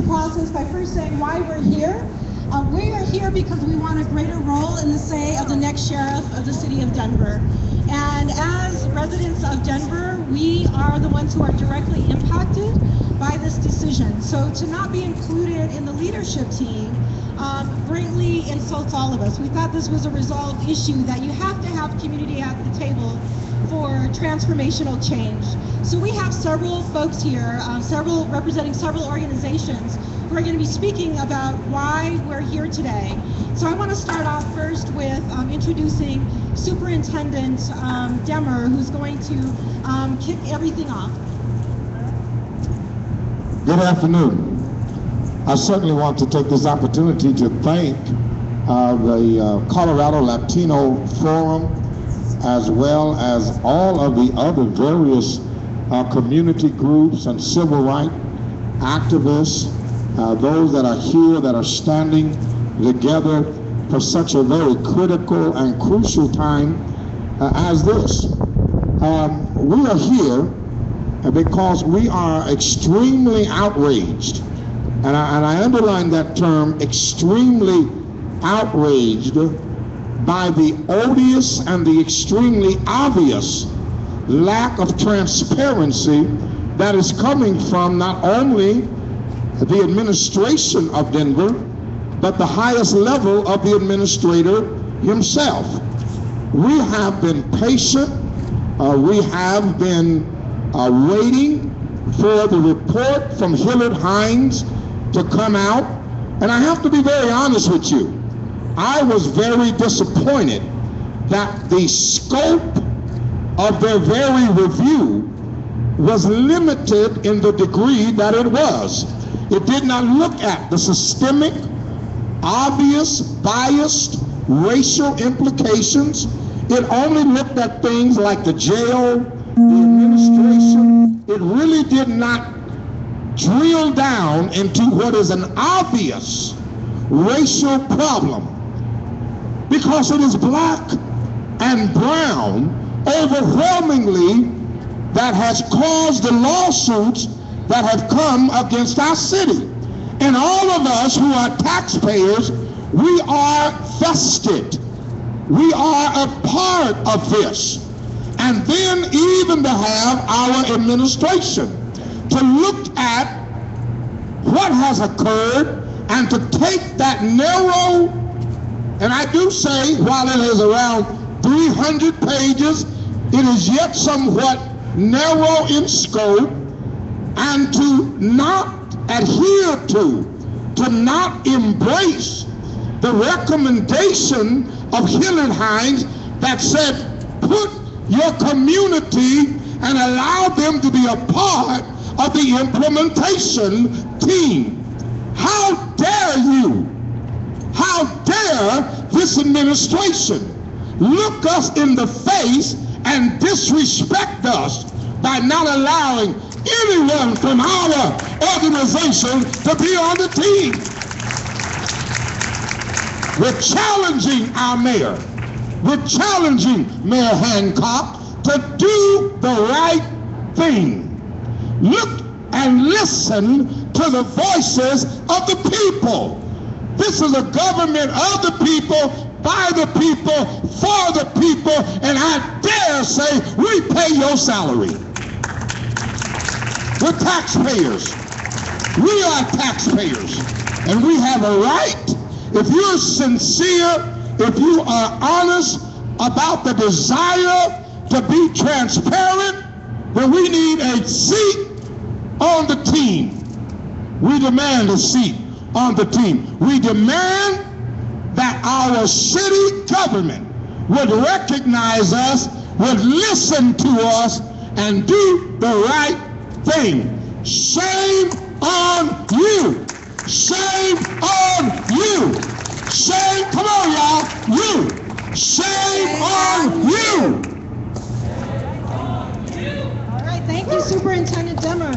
process by first saying why we're here. We are here because we want a greater role in the say of the next sheriff of the city of Denver. And as residents of Denver, we are the ones who are directly impacted by this decision. So to not be included in the leadership team greatly insults all of us. We thought this was a resolved issue, that you have to have community at the table for transformational change. So we have several folks here, representing several organizations, who are going to be speaking about why we're here today. So I want to start off first with introducing Superintendent Demmer, who's going to kick everything off. Good afternoon. I certainly want to take this opportunity to thank the Colorado Latino Forum, as well as all of the other various community groups and civil rights activists, those that are here, that are standing together for such a very critical and crucial time as this. We are here because we are extremely outraged, and I underline that term, extremely outraged, by the odious and the extremely obvious lack of transparency that is coming from not only the administration of Denver, but the highest level of the administrator himself. We have been patient. We have been waiting for the report from Hillard Hines to come out. And I have to be very honest with you. I was very disappointed that the scope of their very review was limited in the degree that it was. It did not look at the systemic, obvious, biased, racial implications. It only looked at things like the jail, the administration. It really did not drill down into what is an obvious racial problem, because it is black and brown overwhelmingly that has caused the lawsuits that have come against our city. And all of us who are taxpayers, we are vested. We are a part of this. And then even to have our administration to look at what has occurred and to take that narrow, and I do say, while it is around 300 pages, it is yet somewhat narrow in scope, and to not adhere to not embrace the recommendation of Hillard Hines that said, put your community and allow them to be a part of the implementation team. How dare you? How dare this administration look us in the face and disrespect us by not allowing anyone from our organization to be on the team? We're challenging our mayor. We're challenging Mayor Hancock to do the right thing. Look and listen to the voices of the people. This is a government of the people, by the people, for the people, and I dare say we pay your salary. We're taxpayers. We are taxpayers, and we have a right. If you're sincere, if you are honest about the desire to be transparent, then we need a seat on the team. We demand a seat on the team. We demand that our city government would recognize us, would listen to us, and do the right thing. Shame on you. Shame on you. Shame, come on y'all, you. Shame on you. All right, thank you, Superintendent Demmer.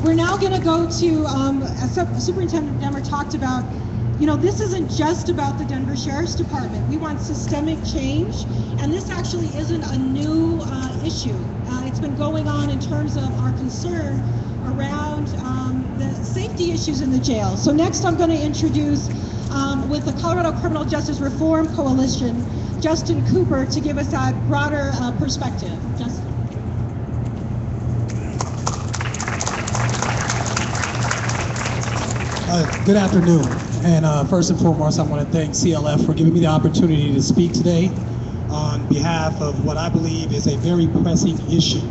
We're now going to go to, as Superintendent Demmer talked about, this isn't just about the Denver Sheriff's Department. We want systemic change, and this actually isn't a new issue. It's been going on in terms of our concern around the safety issues in the jail. So next I'm going to introduce, with the Colorado Criminal Justice Reform Coalition, Justin Cooper, to give us that broader perspective. Justin. Good afternoon, and first and foremost, I want to thank CLF for giving me the opportunity to speak today on behalf of what I believe is a very pressing issue.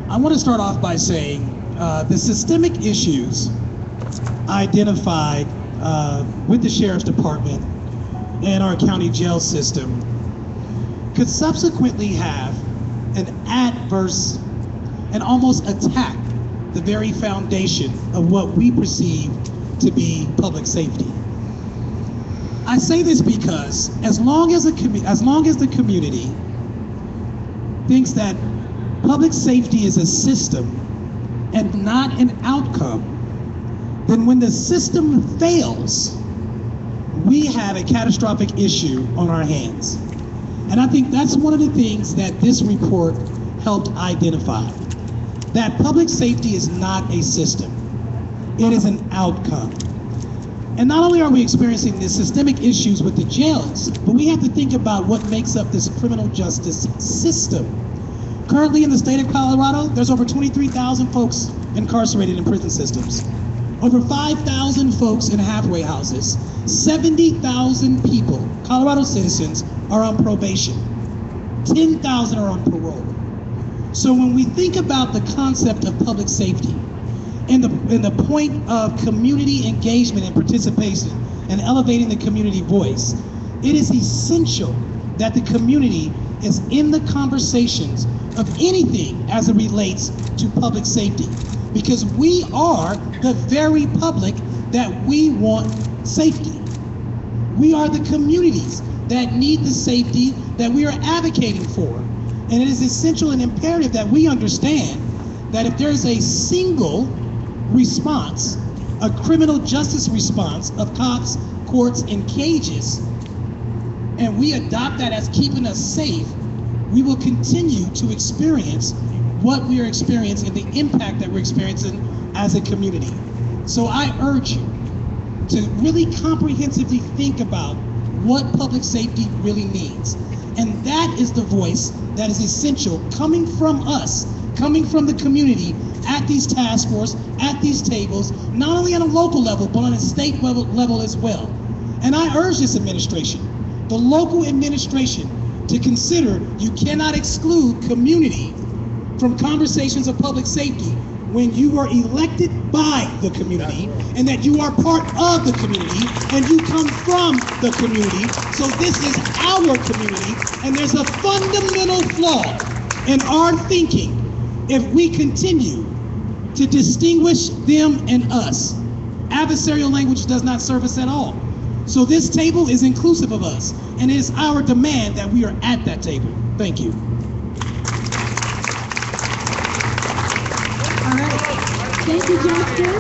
I want to start off by saying the systemic issues identified with the Sheriff's Department and our county jail system could subsequently have an adverse and almost attack the very foundation of what we perceive to be public safety. I say this because as long as the community thinks that public safety is a system and not an outcome, then when the system fails, we have a catastrophic issue on our hands. And I think that's one of the things that this report helped identify. That public safety is not a system. It is an outcome. And not only are we experiencing these systemic issues with the jails, but we have to think about what makes up this criminal justice system. Currently in the state of Colorado, there's over 23,000 folks incarcerated in prison systems. Over 5,000 folks in halfway houses. 70,000 people, Colorado citizens, are on probation. 10,000 are on parole. So when we think about the concept of public safety and the point of community engagement and participation and elevating the community voice, it is essential that the community is in the conversations of anything as it relates to public safety, because we are the very public that we want safety. We are the communities that need the safety that we are advocating for. And it is essential and imperative that we understand that if there's a single response, a criminal justice response of cops, courts, and cages, and we adopt that as keeping us safe, we will continue to experience what we are experiencing, the impact that we're experiencing as a community. So I urge you to really comprehensively think about what public safety really means. And that is the voice that is essential coming from us, coming from the community at these task force, at these tables, not only on a local level, but on a state level as well. And I urge this administration, the local administration, to consider you cannot exclude community from conversations of public safety when you are elected by the community and that you are part of the community and you come from the community. So this is our community, and there's a fundamental flaw in our thinking if we continue to distinguish them and us. Adversarial language does not serve us at all. So this table is inclusive of us, and it is our demand that we are at that table. Thank you. All right. Thank you, Justin.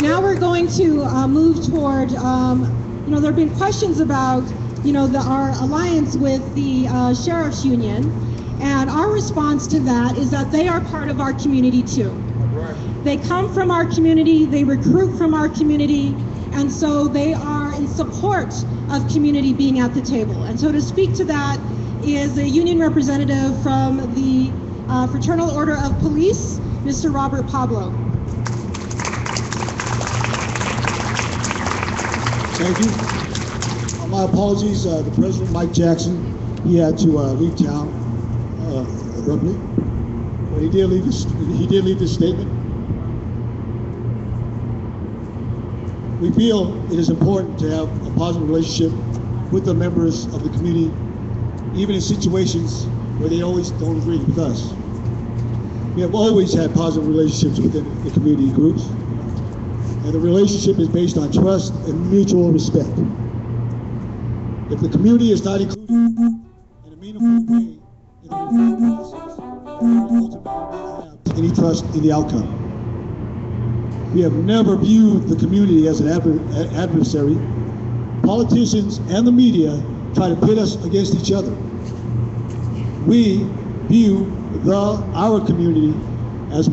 Now we're going to move toward, there have been questions about, our alliance with the Sheriff's Union, and our response to that is that they are part of our community too. They come from our community, they recruit from our community, and so they are in support of community being at the table. And so to speak to that is a union representative from the Fraternal Order of Police, Mr. Robert Pablo. Thank you. My apologies, the President, Mike Jackson, he had to leave town abruptly, but he did leave this statement. We feel it is important to have a positive relationship with the members of the community, even in situations where they always don't agree with us. We have always had positive relationships within the community groups, and the relationship is based on trust and mutual respect. If the community is not included in a meaningful way in the reform process, we ultimately will not have any trust in the outcome. We have never viewed the community as an adversary. Politicians and the media try to pit us against each other. We view our community as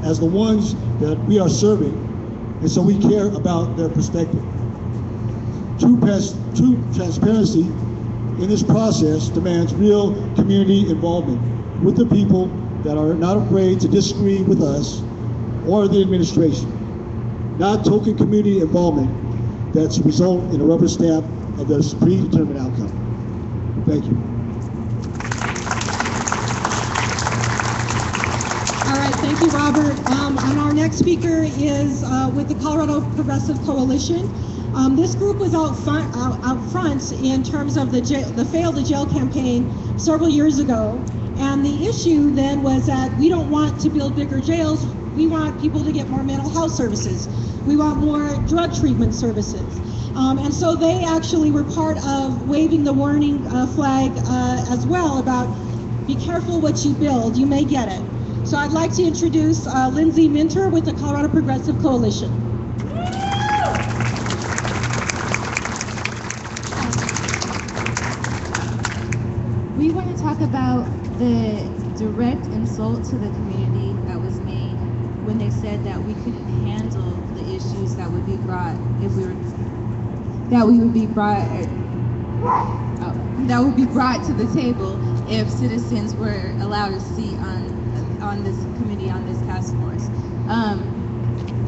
as the ones that we are serving, and so we care about their perspective. True transparency in this process demands real community involvement with the people that are not afraid to disagree with us or the administration. Not token community involvement that's result in a rubber stamp of the predetermined outcome. Thank you. All right, thank you, Robert. And our next speaker is with the Colorado Progressive Coalition. This group was out front in terms of the Fail the Jail campaign several years ago. And the issue then was that we don't want to build bigger jails. We want people to get more mental health services. We want more drug treatment services. And so they actually were part of waving the warning flag as well about be careful what you build, you may get it. So I'd like to introduce Lindsay Minter with the Colorado Progressive Coalition. We want to talk about the direct insult to the community that was made when they said that we couldn't handle the issues that would be brought if we were that would be brought to the table if citizens were allowed a seat on this committee, on this task force.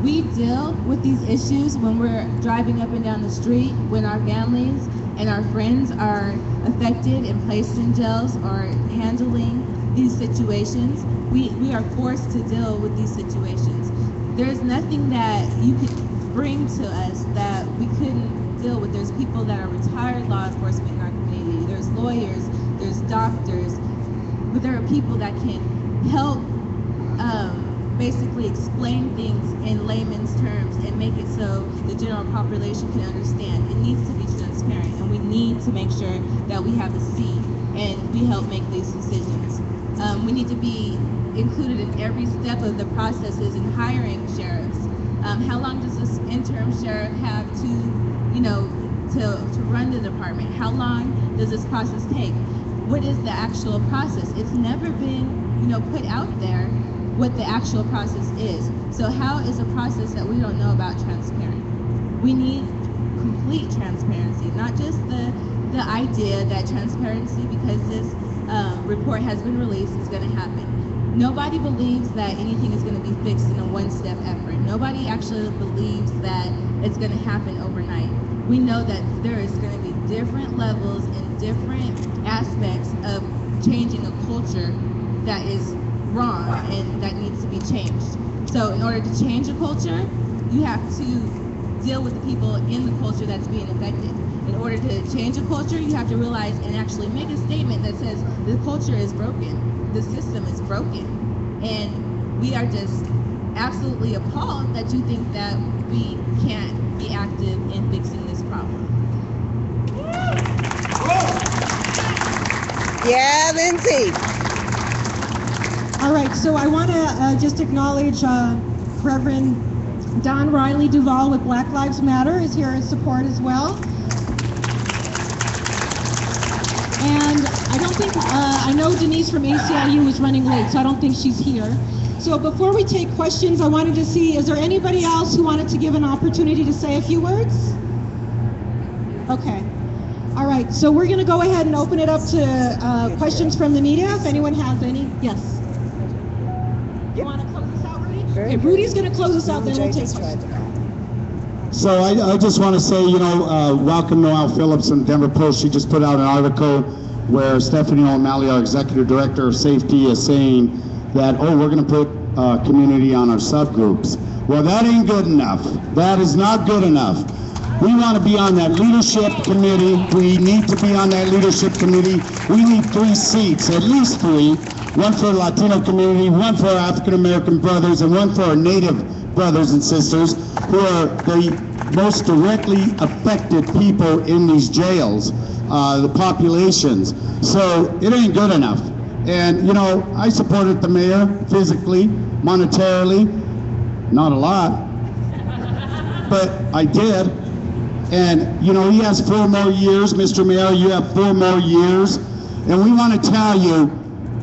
We deal with these issues when we're driving up and down the street, when our families and our friends are affected and placed in jails or handling these situations. We are forced to deal with these situations. There's nothing that you could bring to us that we couldn't deal with. There's people that are retired law enforcement in our community. There's lawyers, there's doctors, but there are people that can help basically explain things in layman's terms and make it so the general population can understand. It needs to be transparent, and we need to make sure that we have a seat and we help make these decisions. We need to be included in every step of the processes in hiring sheriffs. How long does this interim sheriff have to run the department? How long does this process take? What is the actual process? It's never been, put out there what the actual process is. So how is a process that we don't know about transparent? We need complete transparency, not just the idea that transparency, because this report has been released, is going to happen. Nobody believes that anything is going to be fixed in a one-step effort. Nobody actually believes that it's going to happen overnight. We know that there is going to be different levels and different aspects of changing a culture that is wrong and that needs to be changed. So in order to change a culture, you have to deal with the people in the culture that's being affected. In order to change a culture, you have to realize and actually make a statement that says the culture is broken, the system is broken, and we are just absolutely appalled that you think that we can't be active in fixing this problem. Yeah, Lindsay. All right, so I want to just acknowledge Reverend Don Riley Duvall with Black Lives Matter is here in support as well. And I don't think, I know Denise from ACLU is running late, so I don't think she's here. So before we take questions, I wanted to see, is there anybody else who wanted to give an opportunity to say a few words? Okay. All right, so we're going to go ahead and open it up to questions from the media, if anyone has any. Yes. You want to close this out, Rudy? Okay, Rudy's going to close us out, then we'll take questions. So I just want to say, welcome Noelle Phillips from Denver Post. She just put out an article where Stephanie O'Malley, our Executive Director of Safety, is saying that, we're going to put community on our subgroups. Well, that ain't good enough. That is not good enough. We want to be on that leadership committee. We need to be on that leadership committee. We need 3 seats, at least 3. One for the Latino community, one for our African American brothers, and one for our Native brothers and sisters who are the most directly affected people in these jails, the populations. So it ain't good enough. And, I supported the mayor physically, monetarily, not a lot, but I did. And, he has 4 more years. Mr. Mayor, you have 4 more years. And we want to tell you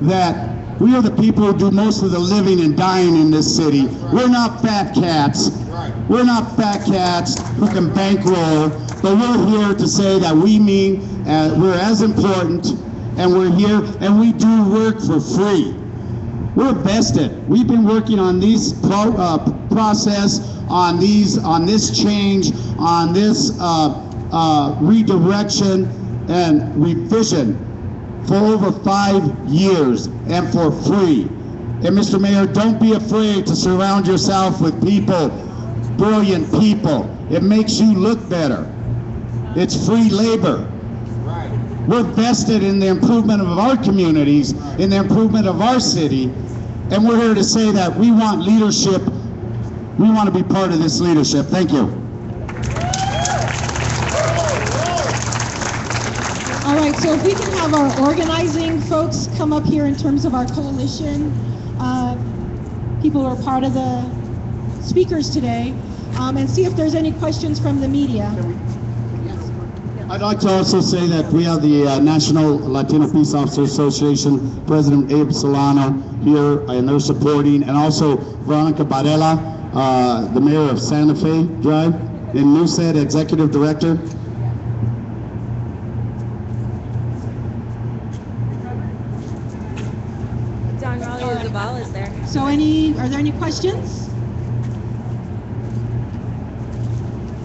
that We are the people who do most of the living and dying in this city. We're not fat cats. We're not fat cats who can bankroll, but we're here to say that we mean we're as important, and we're here and we do work for free. We're vested. We've been working on these process, on this change, on this redirection and revision for over 5 years and for free. And Mr. Mayor, don't be afraid to surround yourself with people, brilliant people. It makes you look better. It's free labor. We're vested in the improvement of our communities, in the improvement of our city, and we're here to say that we want leadership. We want to be part of this leadership. Thank you. All right, so if we can have our organizing folks come up here in terms of our coalition, people who are part of the speakers today, and see if there's any questions from the media. I'd like to also say that we have the National Latino Peace Officers Association, President Abe Solano here, and they're supporting, and also Veronica Varela, the mayor of Santa Fe Drive, and Newsted, executive director. Don Raleigh Zavala is there. So are there any questions?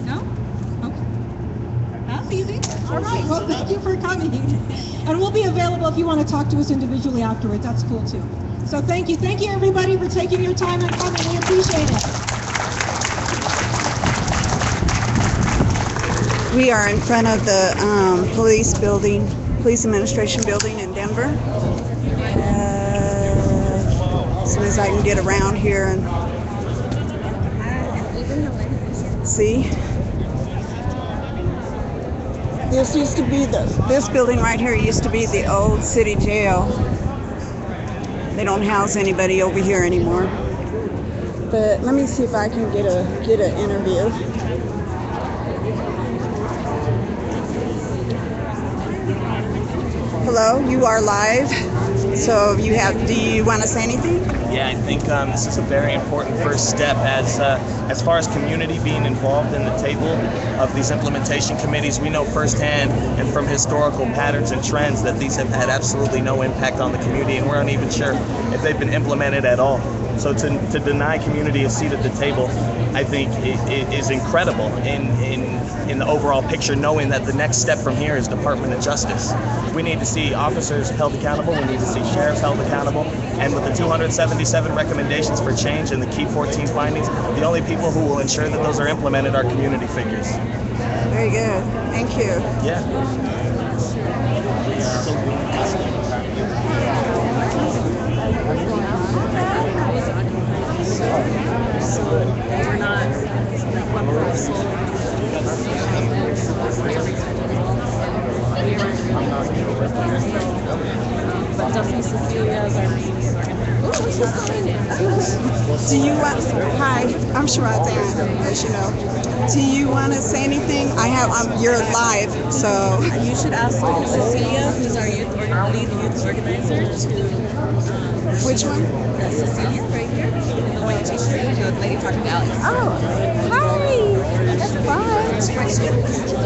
No? Okay. That's easy. All right, well, thank you for coming. And we'll be available if you want to talk to us individually afterwards. That's cool too. So thank you. Thank you everybody for taking your time and coming. We appreciate it. We are in front of the police administration building in Denver. As soon as I can get around here and see. This building right here used to be the old city jail. They don't house anybody over here anymore. But let me see if I can get an interview. Hello, you are live. So do you want to say anything? Yeah, I think this is a very important first step as far as community being involved in the table of these implementation committees. We know firsthand and from historical patterns and trends that these have had absolutely no impact on the community, and we're not even sure if they've been implemented at all. So to deny community a seat at the table, I think it is incredible in the overall picture, knowing that the next step from here is Department of Justice. We need to see officers held accountable, we need to see sheriffs held accountable, and with the 277 recommendations for change and the key 14 findings, the only people who will ensure that those are implemented are community figures. Very good. Thank you. Yeah. We're not one person. But definitely Cecilia is our main Do you want? Hi, I'm Sherrod Ann, as you know. Do you want to say anything? You're live, so. You should ask Cecilia, who's our lead youth organizer, to. Which one? Cecilia, right here, in the white t-shirt. The lady talking to Alex. Oh, hi. That's fine.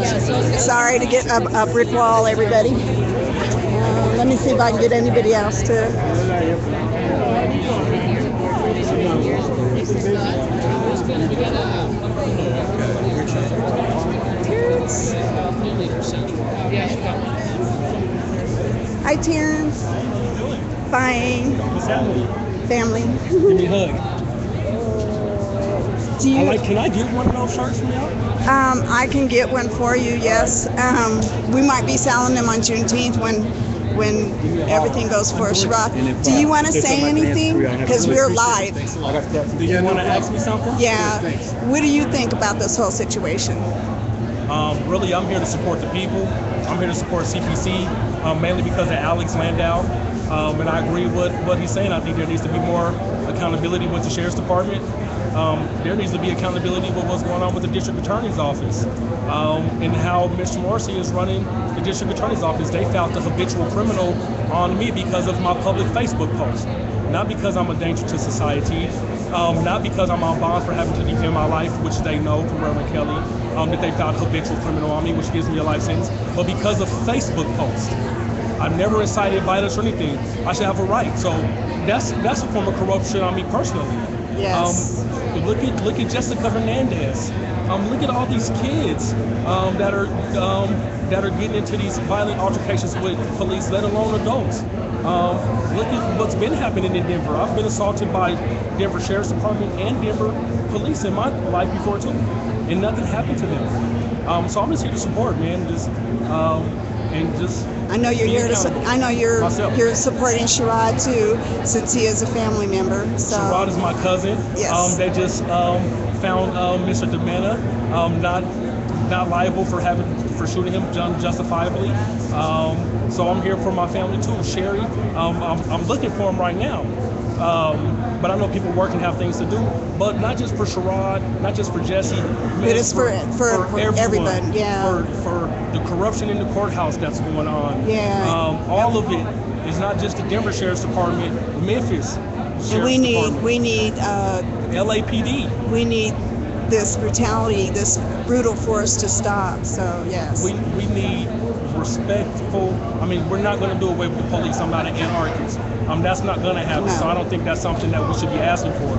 Yeah, so Sorry to get a brick wall, everybody. Let me see if I can get anybody else to. Terrence. Hi, Terrence. Fine. Family. Give me a hug. Can I get one of those shirts from y'all? I can get one for you, yes. We might be selling them on Juneteenth when everything goes for Shabbat. Do you want to say anything? Because we're live. Do you want to ask me something? Yeah. What do you think about this whole situation? Really, I'm here to support the people. I'm here to support CPC, mainly because of Alex Landau. And I agree with what he's saying. I think there needs to be more accountability with the Sheriff's Department. there needs to be accountability with what's going on with the district attorney's office, and how Mr. Morrissey is running the district attorney's office. They found the habitual criminal on me because of my public Facebook post, not because I'm a danger to society, not because I'm on bond for having to defend my life, which they know from Reverend Kelly, that they found habitual criminal on me, which gives me a life sentence, but because of Facebook posts. I've never incited violence or anything. I should have a right. So that's a form of corruption on me personally. Yes. Look at Jessica Hernandez. Look at all these kids that are getting into these violent altercations with police, let alone adults. Look at what's been happening in Denver. I've been assaulted by Denver Sheriff's Department and Denver police in my life before too, and nothing happened to them. So I'm just here to support, man. I know you're here I know you're supporting Sherrod too, since he is a family member. So Sherrod is my cousin. Yes. They just found Mr. Demena not liable for shooting him justifiably. So I'm here for my family too. Sherry, I'm looking for him right now. But I know people work and have things to do. But not just for Sherrod, not just for Jesse. It is for everybody. Yeah. For the corruption in the courthouse that's going on. Yeah. All of it is not just the Denver Sheriff's Department, Memphis Sheriff's Department. We need LAPD. We need this brutality, this brutal force to stop. So yes. We need respectful. I mean, we're not going to do away with the police. I'm not an anarchist. That's not going to happen. No. So I don't think that's something that we should be asking for.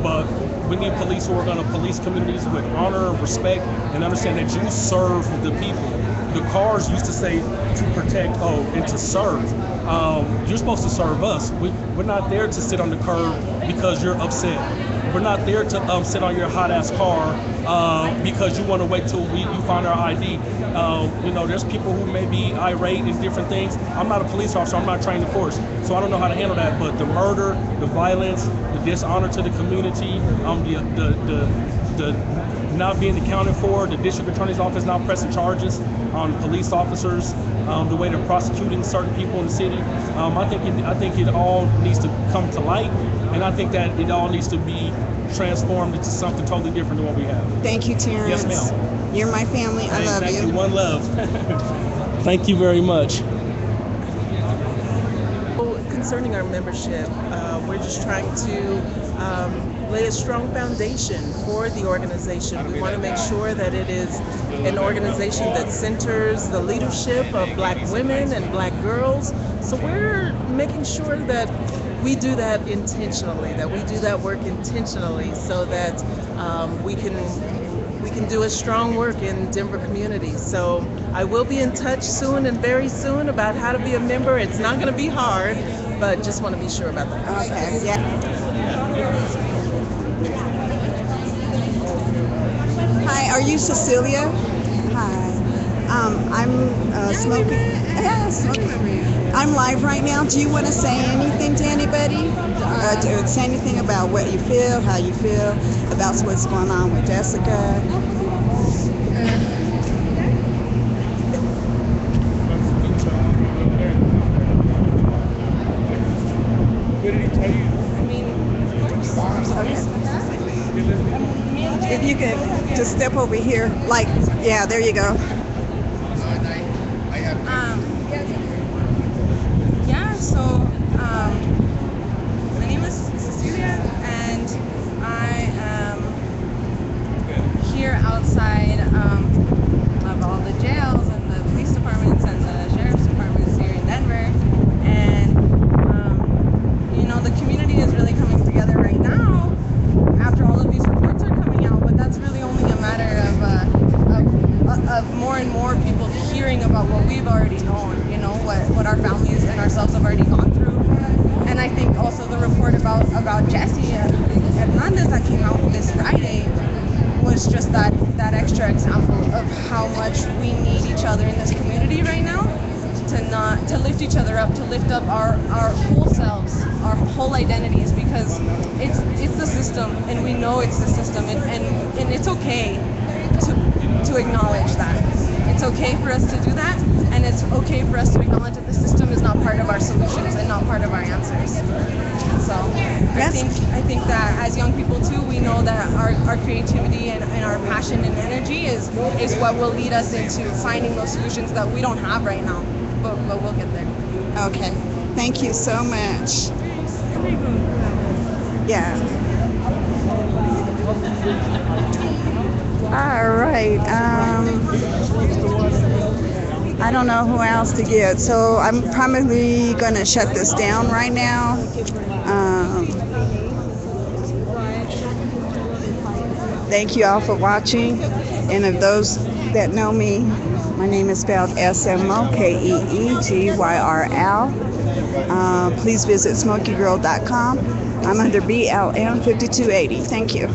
But we need police who are going to police communities with honor, respect, and understand that you serve the people. The cars used to say to protect, and to serve. You're supposed to serve us. We're not there to sit on the curb because you're upset. We're not there to sit on your hot-ass car because you want to wait till you find our ID. There's people who may be irate and different things. I'm not a police officer. I'm not trained in force, so I don't know how to handle that. But the murder, the violence, the dishonor to the community, the not being accounted for, the district attorney's office not pressing charges on police officers, the way they're prosecuting certain people in the city. I think it all needs to come to light, and I think that it all needs to be transformed into something totally different than what we have. Thank you, Terrence. Yes, ma'am. You're my family. I love Thank you. you. One love. Thank you very much. Concerning our membership, we're just trying to lay a strong foundation for the organization. We want to make sure that it is an organization that centers the leadership of Black women and Black girls. So we're making sure that we do that intentionally, that we do that work intentionally, so that we can do a strong work in Denver community. So I will be in touch soon and very soon about how to be a member. It's not going to be hard, but just want to be sure about that. Okay. Yeah. Hi, are you Cecilia? Hi. I'm smoking. Yeah, smoking. I'm live right now. Do you want to say anything to anybody? Say anything about what you feel, how you feel, about what's going on with Jessica? If you could just step over here, like, yeah, there you go. My name is Cecilia, and I am here outside of all the jails and the police departments and the sheriff's departments here in Denver. And the community is really coming together right now after all of these reports are coming out, but that's really only a matter of more and more people hearing about what we've already known, what our families and ourselves have already gone through. And I think also the report about Jesse Hernandez that came out this Friday was just that extra example of how much we need each other in this community right now, to lift each other up, to lift up our whole selves, our whole identities, because it's the system, and we know it's the system, and it's okay to acknowledge that. It's okay for us to do that, and it's okay for us to acknowledge that the system is not part of our solutions and not part of our answers. So I think that as young people too, we know that our creativity and our passion and energy is what will lead us into finding those solutions that we don't have right now, but we'll get there. Okay. Thank you so much. Yeah. All right. I don't know who else to get, so I'm probably going to shut this down right now. Thank you all for watching, and of those that know me, my name is spelled SMOKEEGYRL. Please visit SmokeyGirl.com. I'm under BLM 5280. Thank you.